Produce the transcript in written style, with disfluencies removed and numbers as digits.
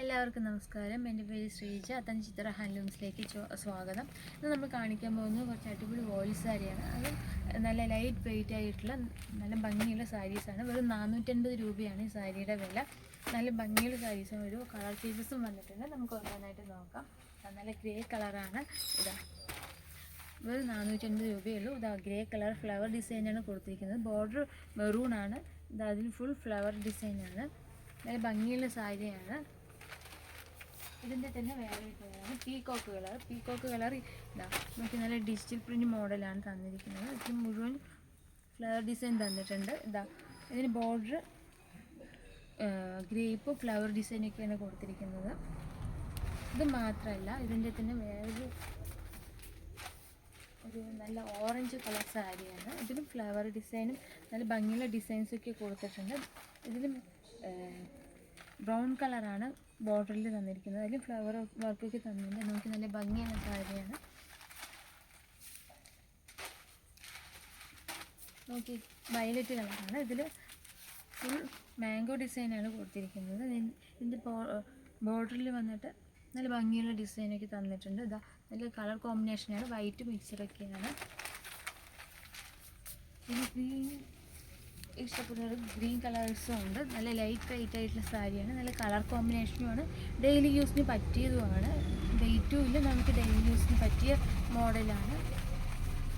എല്ലാവർക്കും നമസ്കാരം. എൻ്റെ പേര് ശ്രീജ. ചിത്ര ഹാൻഡ്ലൂംസിലേക്ക് സ്വാഗതം. ഇന്ന് നമ്മൾ കാണിക്കാൻ പോകുന്നത് കുറച്ച് അടിപൊളി വോയിൽ സാരിയാണ്. അത് നല്ല ലൈറ്റ് വെയിറ്റ് ആയിട്ടുള്ള നല്ല ഭംഗിയുള്ള സാരീസാണ്. വെറും 450 രൂപയാണ് ഈ സാരിയുടെ വില. നല്ല ഭംഗിയുള്ള സാരീസും ഒരു കളർ പീസസും വന്നിട്ടുണ്ട്. നമുക്ക് ഓരോന്നായിട്ട് നോക്കാം. നല്ല ഗ്രേ കളറാണ്. ഇതാ വെറും 450 രൂപയുള്ളൂ. ഇതാ ഗ്രേ കളർ ഫ്ലവർ ഡിസൈനാണ് കൊടുത്തിരിക്കുന്നത്. ബോർഡർ മെറൂണാണ്. ഇതാ അതിൽ ഫുൾ ഫ്ലവർ ഡിസൈനാണ്. നല്ല ഭംഗിയുള്ള സാരിയാണ്. ഇതിൻ്റെ തന്നെ വേറെ കളറാണ് പീക്കോക്ക് കളർ. ഇതാ നമുക്ക് നല്ല ഡിജിറ്റൽ പ്രിൻറ്റ് മോഡലാണ് തന്നിരിക്കുന്നത്. ഇത് മുഴുവൻ ഫ്ലവർ ഡിസൈൻ തന്നിട്ടുണ്ട്. ഇതാ ഇതിന് ബോർഡർ ഗ്രേപ്പ് ഫ്ലവർ ഡിസൈനൊക്കെയാണ് കൊടുത്തിരിക്കുന്നത്. ഇത് മാത്രമല്ല, ഇതിൻ്റെ തന്നെ വേറൊരു നല്ല ഓറഞ്ച് കളർ സാരിയാണ്. ഇതിലും ഫ്ലവർ ഡിസൈനും നല്ല ഭംഗിയുള്ള ഡിസൈൻസൊക്കെ കൊടുത്തിട്ടുണ്ട്. ഇതിലും ബ്രൗൺ കളറാണ് ബോർഡറിൽ തന്നിരിക്കുന്നത്. അതിൽ ഫ്ലവർ വർക്കൊക്കെ തന്നിട്ടുണ്ട്. നമുക്ക് നല്ല ഭംഗിയുള്ള സാരിയാണ്. നോക്കി വയലറ്റ് കളറാണ്. ഇതിൽ ഫുൾ മാംഗോ ഡിസൈനാണ് കൊടുത്തിരിക്കുന്നത്. ഇതിൻ്റെ ബോർഡറിൽ വന്നിട്ട് നല്ല ഭംഗിയുള്ള ഡിസൈനൊക്കെ തന്നിട്ടുണ്ട്. ഇതാ നല്ല കളർ കോമ്പിനേഷനാണ്, വൈറ്റ് മിക്സറൊക്കെയാണ്. പിന്നെ ഗ്രീൻ ഇഷ്ടപ്പെടുന്നത് ഗ്രീൻ കളേഴ്സും ഉണ്ട്. നല്ല ലൈറ്റ് വെയിറ്റ് ആയിട്ടുള്ള സാരിയാണ്. നല്ല കളർ കോമ്പിനേഷനുമാണ്. ഡെയിലി യൂസിന് പറ്റിയതുമാണ്. വെയിറ്റും ഇല്ല, നമുക്ക് ഡെയിലി യൂസിന് പറ്റിയ മോഡലാണ്.